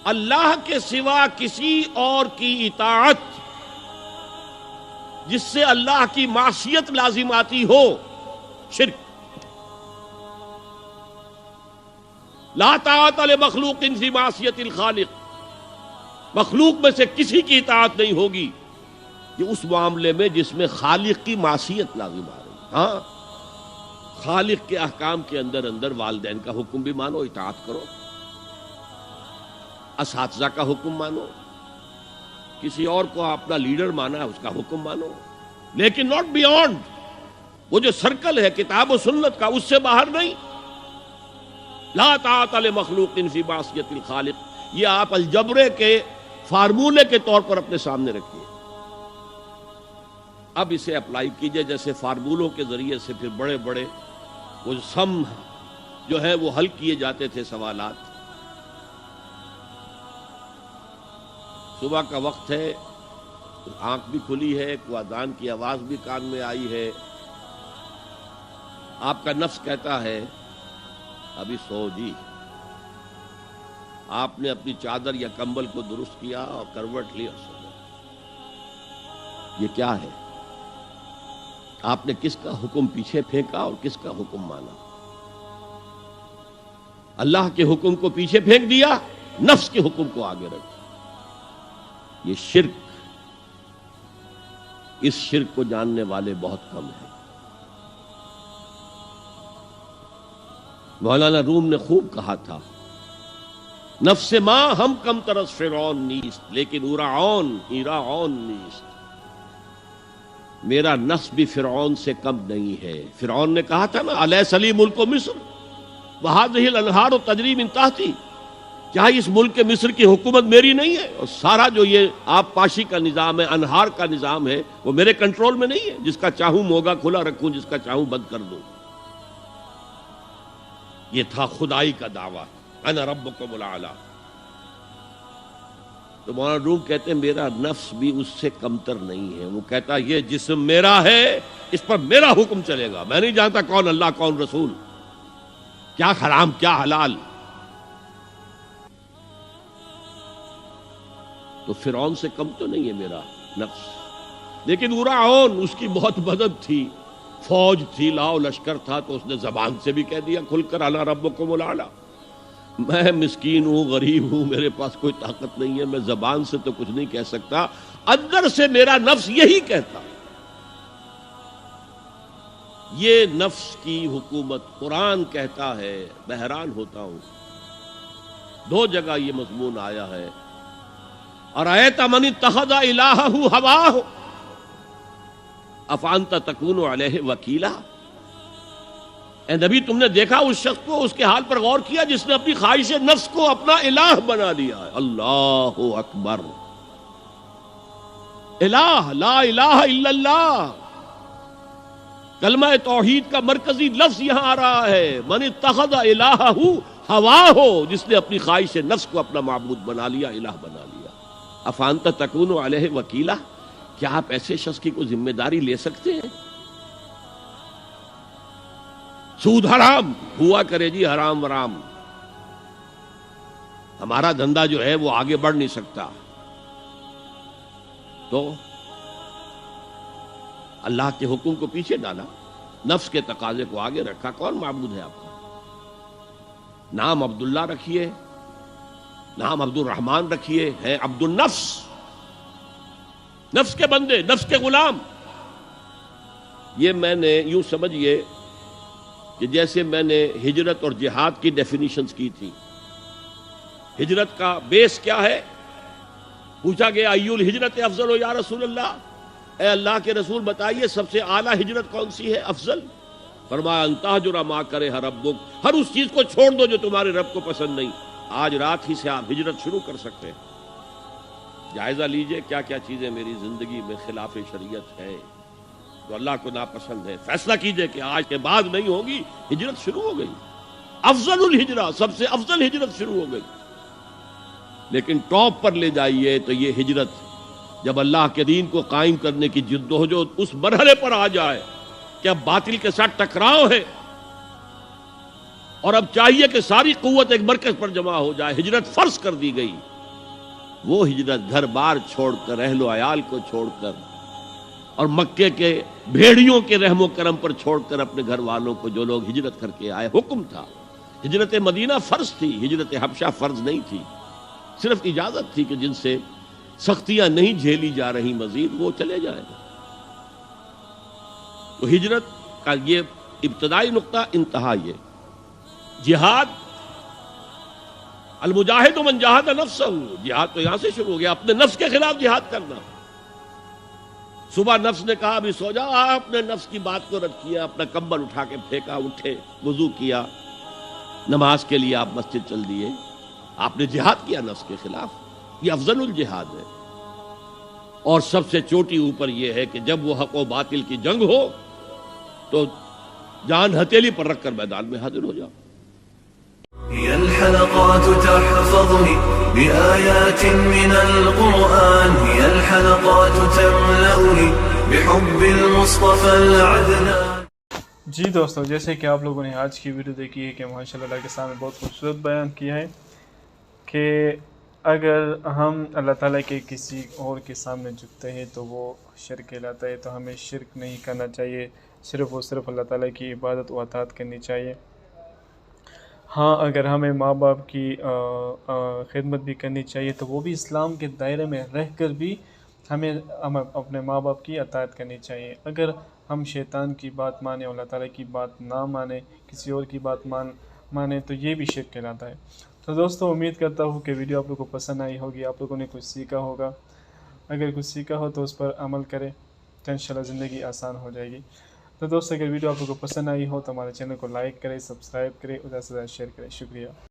اللہ کے سوا کسی اور کی اطاعت جس سے اللہ کی معصیت لازم آتی ہو، شرک۔ لا طاعت لمخلوق فی معصیت الخالق، مخلوق میں سے کسی کی اطاعت نہیں ہوگی یہ اس معاملے میں جس میں خالق کی معصیت لازم آ رہی۔ ہاں، خالق کے احکام کے اندر والدین کا حکم بھی مانو، اطاعت کرو، اساتذہ کا حکم مانو، کسی اور کو اپنا لیڈر مانا ہے اس کا حکم مانو، لیکن ناٹ بیونڈ، وہ جو سرکل ہے کتاب و سنت کا اس سے باہر نہیں۔ لا طاعت لمخلوق فی معصیت الخالق، یہ آپ الجبرے کے فارمولے کے طور پر اپنے سامنے رکھیے۔ اب اسے اپلائی کیجئے، جیسے فارمولوں کے ذریعے سے پھر بڑے بڑے وہ سم جو ہے وہ حل کیے جاتے تھے سوالات۔ صبح کا وقت ہے، آنکھ بھی کھلی ہے، کوئی اذان کی آواز بھی کان میں آئی ہے، آپ کا نفس کہتا ہے ابھی سو جی۔ آپ نے اپنی چادر یا کمبل کو درست کیا اور کروٹ لی اور سو گئے۔ یہ کیا ہے؟ آپ نے کس کا حکم پیچھے پھینکا اور کس کا حکم مانا؟ اللہ کے حکم کو پیچھے پھینک دیا، نفس کے حکم کو آگے رکھا۔ یہ شرک، اس شرک کو جاننے والے بہت کم ہیں۔ مولانا روم نے خوب کہا تھا، نفس ما ہم کم ترس فرعون نیست لیکن ایراعون نیست۔ میرا نفس بھی فرعون سے کم نہیں ہے۔ فرعون نے کہا تھا نا الیس لی ملک مصر وہذہ الانہار تجری من تحتی، کیا اس ملک مصر کی حکومت میری نہیں ہے؟ اور سارا جو یہ آب پاشی کا نظام ہے، انہار کا نظام ہے، وہ میرے کنٹرول میں نہیں ہے؟ جس کا چاہوں موگا کھلا رکھوں، جس کا چاہوں بند کر دوں۔ یہ تھا خدائی کا دعویٰ، انا ربکم الاعلی۔ تو مولانا روم کہتے ہیں میرا نفس بھی اس سے کمتر نہیں ہے۔ وہ کہتا یہ جسم میرا ہے، اس پر میرا حکم چلے گا، میں نہیں جانتا کون اللہ کون رسول، کیا حرام کیا حلال۔ تو فرعون سے کم تو نہیں ہے میرا نفس، لیکن ایراعون اس کی بہت مدد تھی، فوج تھی، لاؤ لشکر تھا، تو اس نے زبان سے بھی کہہ دیا کھل کر انا ربکم الاعلی۔ میں مسکین ہوں، غریب ہوں، میرے پاس کوئی طاقت نہیں ہے، میں زبان سے تو کچھ نہیں کہہ سکتا، اندر سے میرا نفس یہی کہتا۔ یہ نفس کی حکومت قرآن کہتا ہے، میں حیران ہوتا ہوں، دو جگہ یہ مضمون آیا ہے، ارأیت من اتخذ الہہ ہواہ افانت تکون علیہ وکیلا۔ اے نبی تم نے دیکھا اس شخص کو، اس کے حال پر غور کیا جس نے اپنی خواہش نفس کو اپنا الہ بنا لیا ہے۔ اللہ اکبر، الہ، لا الہ الا اللہ، کلمہ توحید کا مرکزی لفظ یہاں آ رہا ہے، من اتخذ الہہ ہواہ، جس نے اپنی خواہش نفس کو اپنا معبود بنا لیا، الہ بنا لیا۔ افانت تکون علیہ وکیلا، کیا آپ ایسے شخص کی کوئی ذمہ داری لے سکتے ہیں؟ سود حرام ہوا کرے جی، حرام ورام، ہمارا دھندا جو ہے وہ آگے بڑھ نہیں سکتا۔ تو اللہ کے حکم کو پیچھے ڈالا، نفس کے تقاضے کو آگے رکھا۔ کون معبود ہے آپ کا؟ نام عبداللہ رکھیے، نام عبد الرحمن رکھیے، ہے عبد النفس، نفس کے بندے، نفس کے غلام۔ یہ میں نے یوں سمجھئے کہ جیسے میں نے ہجرت اور جہاد کی ڈیفینیشنز کی تھی۔ ہجرت کا بیس کیا ہے؟ پوچھا گیا ایو الہجرت افضل یا رسول اللہ، اے اللہ کے رسول بتائیے سب سے اعلیٰ ہجرت کون سی ہے، افضل؟ فرمایا ان تہجر ما کرہ ربک، ہر اس چیز کو چھوڑ دو جو تمہارے رب کو پسند نہیں۔ آج رات ہی سے آپ ہجرت شروع کر سکتے ہیں۔ جائزہ لیجئے کیا کیا چیزیں میری زندگی میں خلاف شریعت ہے، تو اللہ کو ناپسند ہے، فیصلہ کیجئے کہ آج کے بعد نہیں ہوگی۔ ہجرت شروع ہو گئی، افضل الہجرہ، سب سے افضل ہجرت شروع ہو گئی۔ لیکن ٹاپ پر لے جائیے تو یہ ہجرت جب اللہ کے دین کو قائم کرنے کی جدوجہد اس مرحلے پر آ جائے کہ اب باطل کے ساتھ ٹکراؤ ہے اور اب چاہیے کہ ساری قوت ایک مرکز پر جمع ہو جائے، ہجرت فرض کر دی گئی، وہ ہجرت گھر بار چھوڑ کر، اہل و عیال کو چھوڑ کر، اور مکے کے بھیڑیوں کے رحم و کرم پر چھوڑ کر اپنے گھر والوں کو جو لوگ ہجرت کر کے آئے، حکم تھا۔ ہجرت مدینہ فرض تھی، ہجرت حبشہ فرض نہیں تھی، صرف اجازت تھی کہ جن سے سختیاں نہیں جھیلی جا رہی مزید وہ چلے جائیں۔ تو ہجرت کا یہ ابتدائی نقطہ، انتہا یہ جہاد، المجاہد من جاہد نفسہ، جہاد تو یہاں سے شروع ہو گیا، اپنے نفس کے خلاف جہاد کرنا۔ صبح نفس نے کہا ابھی سو جاؤ، آپ نے نفس کی بات کو رد کیا، اپنا کمبل اٹھا کے پھینکا، اٹھے، وضو کیا، نماز کے لیے آپ مسجد چل دیے، آپ نے جہاد کیا نفس کے خلاف۔ یہ افضل الجہاد ہے، اور سب سے چوٹی اوپر یہ ہے کہ جب وہ حق و باطل کی جنگ ہو تو جان ہتھیلی پر رکھ کر میدان میں حاضر ہو جاؤ۔ هي الحلقات تحفظني بآيات من القرآن، هي الحلقات تملأني بحب المصطفى العدنان۔ جی دوستو، جیسے کہ آپ لوگوں نے آج کی ویڈیو دیکھی ہے کہ ماشاءاللہ اللہ کے سامنے بہت خوبصورت بیان کیا ہے کہ اگر ہم اللہ تعالیٰ کے کسی اور کے سامنے جھکتے ہیں تو وہ شرک کہلاتا ہے، تو ہمیں شرک نہیں کرنا چاہیے، صرف اور صرف اللہ تعالیٰ کی عبادت و اطاعت کرنی چاہیے۔ ہاں، اگر ہمیں ماں باپ کی خدمت بھی کرنی چاہیے تو وہ بھی اسلام کے دائرے میں رہ کر بھی ہمیں اپنے ماں باپ کی اطاعت کرنی چاہیے۔ اگر ہم شیطان کی بات مانیں اور اللہ تعالیٰ کی بات نہ مانیں، کسی اور کی بات مانیں تو یہ بھی شرک کہلاتا ہے۔ تو دوستو، امید کرتا ہوں کہ ویڈیو آپ لوگوں کو پسند آئی ہوگی، آپ لوگوں نے کچھ سیکھا ہوگا۔ اگر کچھ سیکھا ہو تو اس پر عمل کریں تو انشاءاللہ زندگی آسان ہو جائے گی۔ تو دوستو، اگر ویڈیو آپ لوگوں کو پسند آئی ہو تو ہمارے چینل کو لائک کریں، سبسکرائب کریں، اور زیادہ سے زیادہ شیئر کریں۔ شکریہ۔